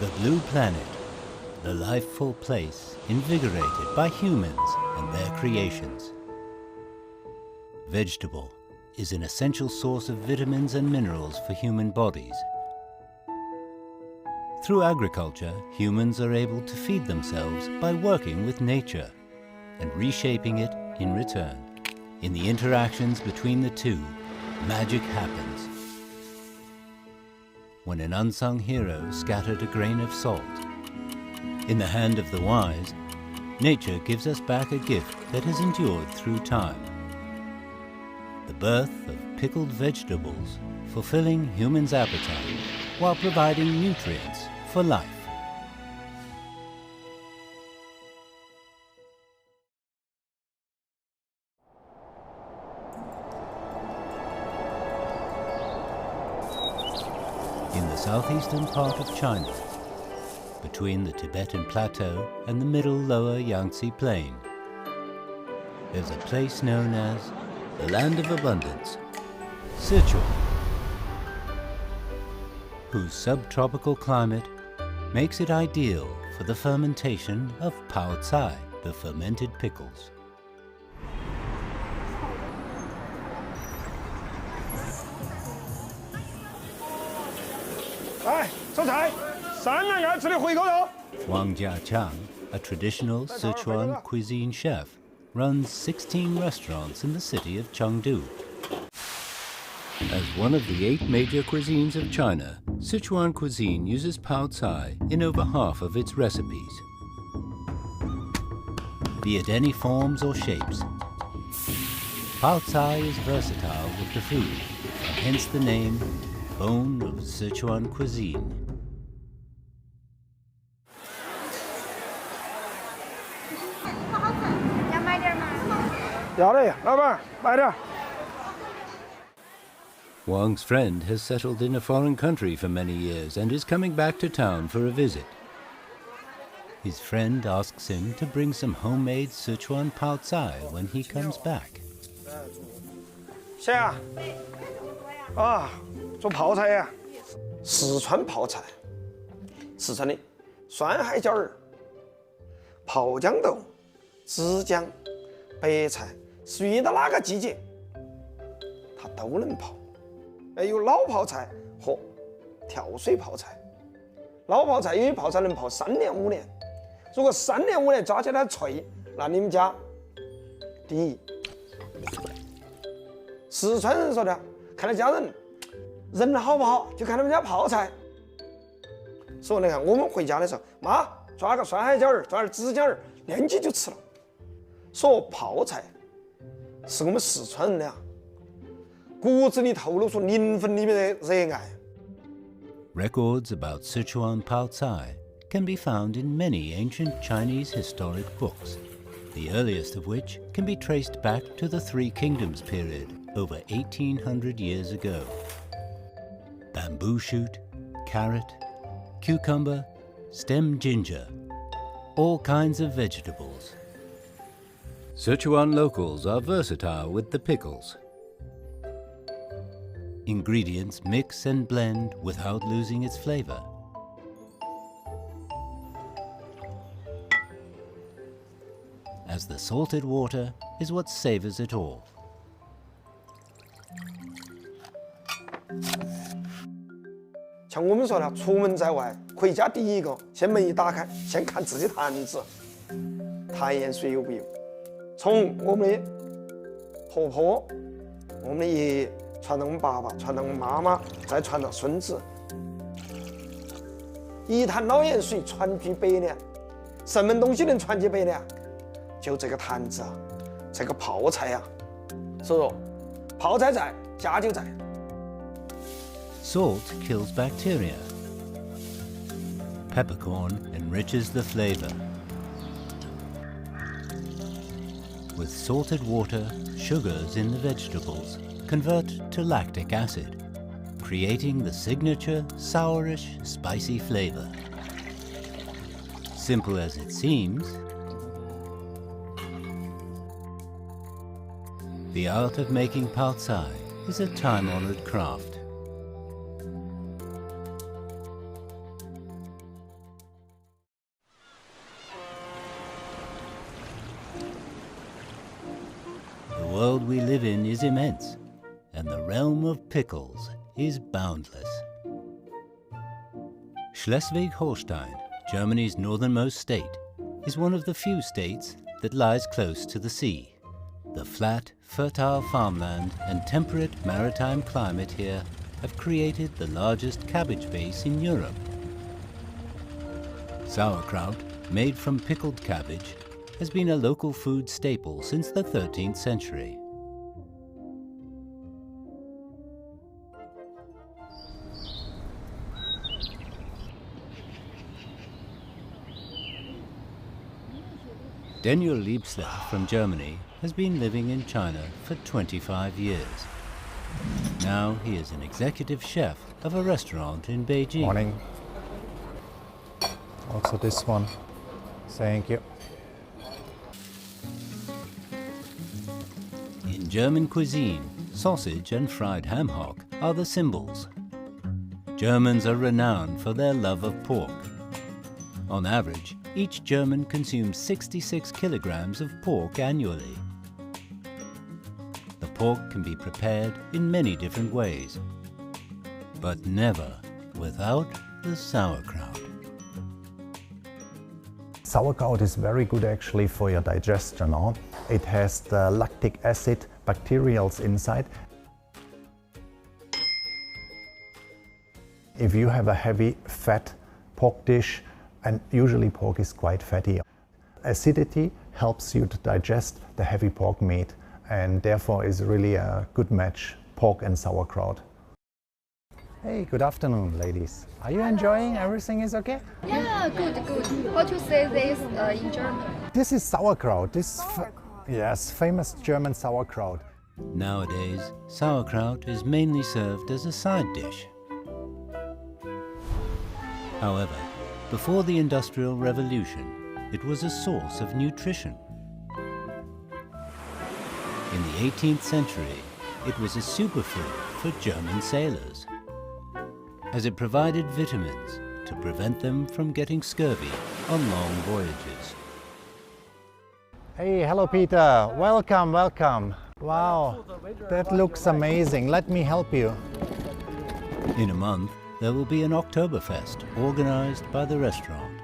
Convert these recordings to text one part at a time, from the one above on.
The blue planet, the lifeful place invigorated by humans and their creations. Vegetable is an essential source of vitamins and minerals for human bodies. Through agriculture, humans are able to feed themselves by working with nature and reshaping it in return. In the interactions between the two, magic happens. When an unsung hero scattered a grain of salt. In the hand of the wise, nature gives us back a gift that has endured through time. The birth of pickled vegetables, fulfilling humans' appetite while providing nutrients for life. In the southeastern part of China, between the Tibetan Plateau and the middle lower Yangtze Plain, there's a place known as the Land of Abundance, Sichuan, whose subtropical climate makes it ideal for the fermentation of pao cai, the fermented pickles. 来，收菜，3人爱吃的回锅肉。 Wang Jiachang, a traditional Sichuan cuisine chef, runs 16 restaurants in the city of Chengdu. As one of the 8 major cuisines of China, Sichuan cuisine uses pao cai in over half of its recipes. Be it any forms or shapes, pao cai is versatile with the food, and hence the name Bone of Sichuan cuisine. 要的，老板，买点。 Wang's friend has settled in a foreign country for many years and is coming back to town for a visit. His friend asks him to bring some homemade Sichuan pao cai when he comes back. 贤啊，做泡菜呀，四川泡菜，四川的酸海椒儿、泡豇豆、枝姜、白菜，是遇到哪个季节，它都能泡。有老泡菜和跳水泡菜。老泡菜有些泡菜能泡3年5年，如果3年5年抓起来脆，那你们家第一。四川人说的，看到家人好不好，就看他们家泡菜。所以你看，我们回家的时候，妈抓个酸海椒儿，抓点指甲儿，连起就吃了。说泡菜是我们四川人的骨子里透露出灵魂里面的热爱。 Records about Sichuan pao cai can be found in many ancient Chinese historic books, the earliest of which can be traced back to the Three Kingdoms period over 1800 years ago. Bamboo shoot, carrot, cucumber, stem ginger, all kinds of vegetables. Sichuan locals are versatile with the pickles. Ingredients mix and blend without losing its flavor. As the salted water is what savors it all. 像我们说的，出门在外，回家第一个，先门一打开，先看自己坛子，坛盐水有没有。从我们的婆婆，我们的爷爷。 传到我们爸爸，传到我们妈妈，再传到孙子。一坛老盐水传居百年，什么东西能传几百年？就这个坛子啊，这个泡菜啊。所以说，泡菜在，家就在。Salt kills bacteria. Peppercorn enriches the flavor. With salted water, sugars in the vegetables convert to lactic acid, creating the signature sourish, spicy flavor. Simple as it seems, the art of making pao cai is a time-honored craft. world we live in is immense, and the realm of pickles is boundless. Schleswig-Holstein, Germany's northernmost state, is one of the few states that lies close to the sea. The flat, fertile farmland and temperate maritime climate here have created the largest cabbage base in Europe. Sauerkraut, made from pickled cabbage, has been a local food staple since the 13th century. Daniel Liebsler from Germany has been living in China for 25 years. Now he is an executive chef of a restaurant in Beijing. Morning. Also this one. Thank you. In German cuisine, sausage and fried ham hock are the symbols. Germans are renowned for their love of pork. On average, each German consumes 66 kilograms of pork annually. The pork can be prepared in many different ways, but never without the sauerkraut. Sauerkraut is very good actually for your digestion. No? It has the lactic acid bacterials inside. If you have a heavy fat pork dish, and usually pork is quite fatty, acidity helps you to digest the heavy pork meat, and therefore is really a good match, pork and sauerkraut. Hey, good afternoon, ladies. Are you enjoying? Everything is okay? Yeah, good. How to say this in German? This is sauerkraut. Yes, famous German sauerkraut. Nowadays, sauerkraut is mainly served as a side dish. However, before the Industrial Revolution, it was a source of nutrition. In the 18th century, it was a superfood for German sailors, as it provided vitamins to prevent them from getting scurvy on long voyages. Hey, hello Peter. Welcome. Wow, that looks amazing. Let me help you. In a month, there will be an Oktoberfest organized by the restaurant.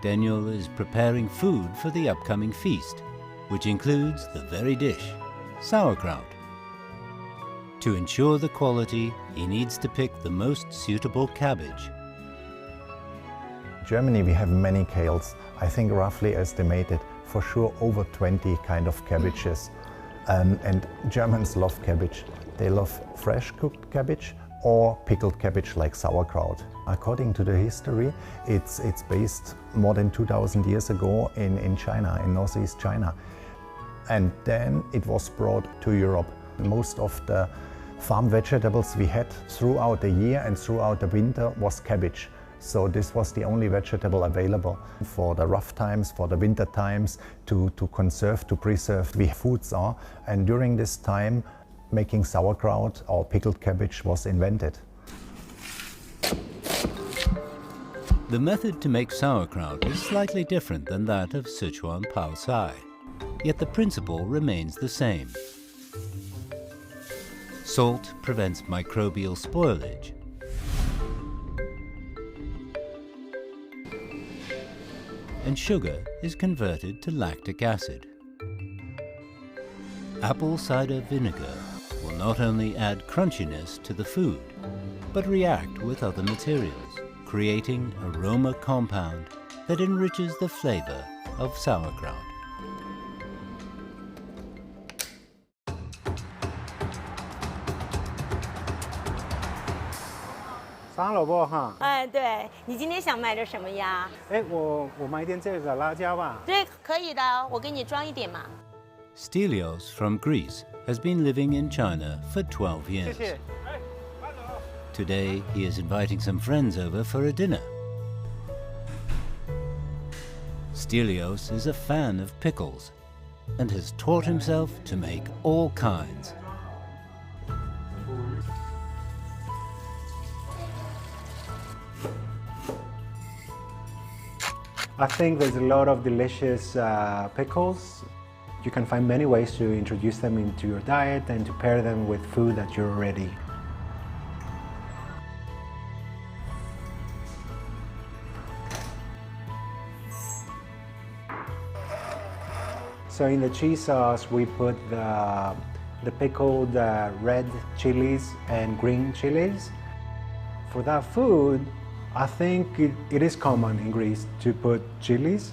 Daniel is preparing food for the upcoming feast, which includes the very dish, sauerkraut. To ensure the quality, he needs to pick the most suitable cabbage. In Germany we have many kales. I think roughly estimated for sure over 20 kind of cabbages. And Germans love cabbage. They love fresh cooked cabbage or pickled cabbage like sauerkraut. According to the history, it's based more than 2,000 years ago in China, in northeast China. And then it was brought to Europe. Most of the farm vegetables we had throughout the year and throughout the winter was cabbage. So this was the only vegetable available for the rough times, for the winter times, to conserve, to preserve the foods are. And during this time, making sauerkraut or pickled cabbage was invented. The method to make sauerkraut is slightly different than that of Sichuan Pao Cai, yet the principle remains the same. Salt prevents microbial spoilage, and sugar is converted to lactic acid. Apple cider vinegar will not only add crunchiness to the food, but react with other materials, creating an aroma compound that enriches the flavor of sauerkraut.哎，对，你今天想买点什么呀？我买点这个辣椒吧。对，可以的，我给你装一点嘛。Stelios from Greece has been living in China for 12 years. Today, he is inviting some friends over for a dinner. Stelios is a fan of pickles and has taught himself to make all kinds. I think there's a lot of delicious pickles. You can find many ways to introduce them into your diet and to pair them with food that you're already. So in the cheese sauce, we put the pickled red chilies and green chilies. For that food, I think it is common in Greece to put chilies,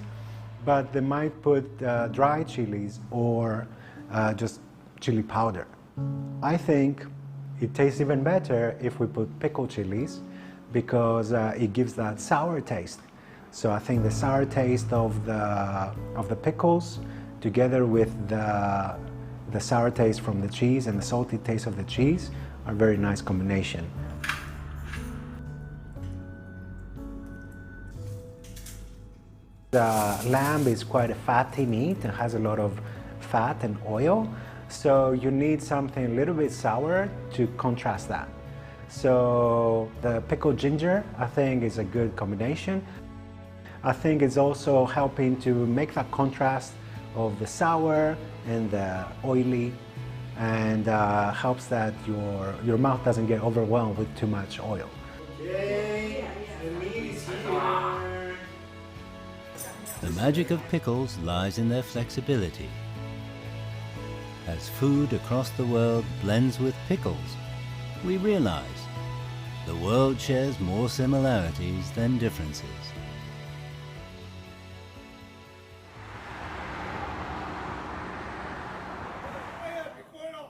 but they might put dry chilies or just chili powder. I think it tastes even better if we put pickled chilies because it gives that sour taste. So I think the sour taste of the pickles together with the sour taste from the cheese and the salty taste of the cheese are a very nice combination. The lamb is quite a fatty meat. It has a lot of fat and oil, so you need something a little bit sour to contrast that. So the pickled ginger, I think, is a good combination. I think it's also helping to make that contrast of the sour and the oily, and helps that your mouth doesn't get overwhelmed with too much oil. Yay, the meat is here. The magic of pickles lies in their flexibility. As food across the world blends with pickles, we realize the world shares more similarities than differences.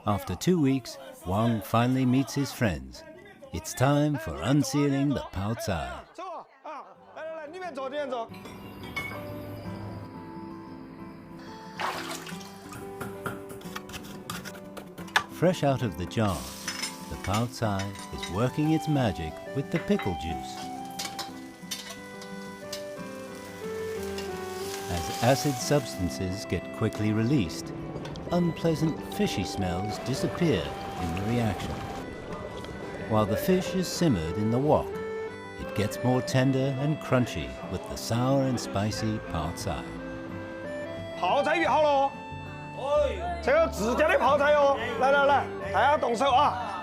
After 2 weeks, Wang finally meets his friends. It's time for unsealing the Pao Cai. Fresh out of the jar, the Pao Cai is working its magic with the pickle juice. As acid substances get quickly released, unpleasant fishy smells disappear in the reaction. While the fish is simmered in the wok, it gets more tender and crunchy with the sour and spicy Pao Cai. 泡菜预好了哦，这个自家的泡菜哦，来来来，大家动手啊！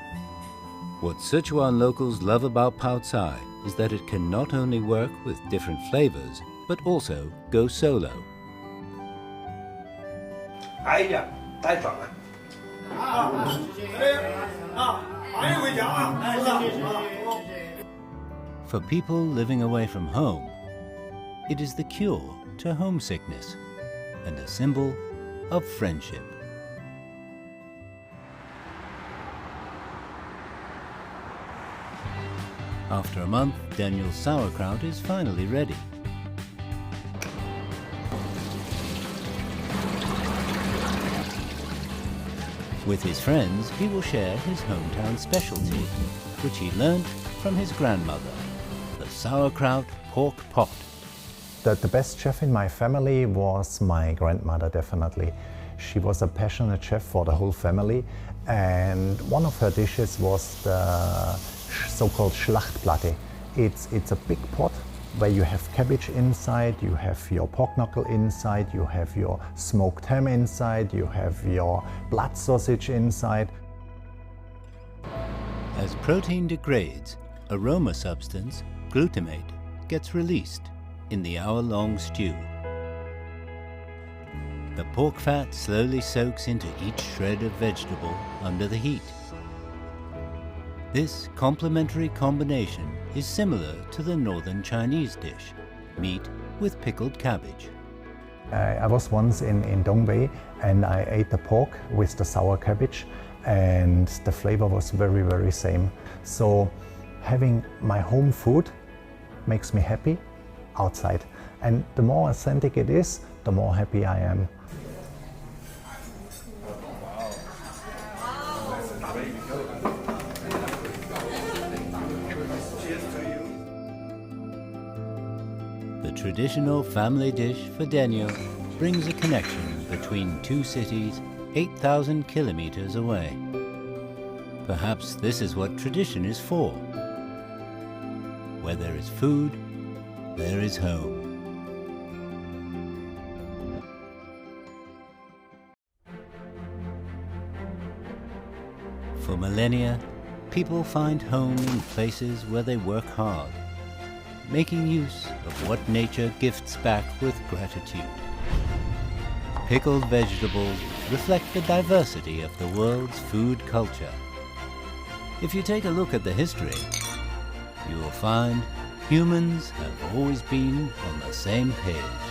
What Sichuan locals love about Pao Cai is that it can not only work with different flavors, but also go solo. 哎呀，太爽了！欢迎回家啊！ For people living away from home, it is the cure to homesickness and a symbol of friendship. After a month, Daniel's sauerkraut is finally ready. With his friends, he will share his hometown specialty, which he learned from his grandmother, the sauerkraut pork pot. The best chef in my family was my grandmother, definitely. She was a passionate chef for the whole family, and one of her dishes was the so-called Schlachtplatte. It's a big pot where you have cabbage inside, you have your pork knuckle inside, you have your smoked ham inside, you have your blood sausage inside. As protein degrades, aroma substance, glutamate, gets released in the hour-long stew. The pork fat slowly soaks into each shred of vegetable under the heat. This complementary combination is similar to the northern Chinese dish, meat with pickled cabbage. I was once in Dongbei and I ate the pork with the sour cabbage, and the flavor was very, very same. So having my home food makes me happy outside. And the more authentic it is, the more happy I am. The traditional family dish for Daniel brings a connection between two cities 8,000 kilometers away. Perhaps this is what tradition is for. Where there is food, there is home. For millennia, people find home in places where they work hard, making use of what nature gifts back with gratitude. Pickled vegetables reflect the diversity of the world's food culture. If you take a look at the history, you will find humans have always been on the same page.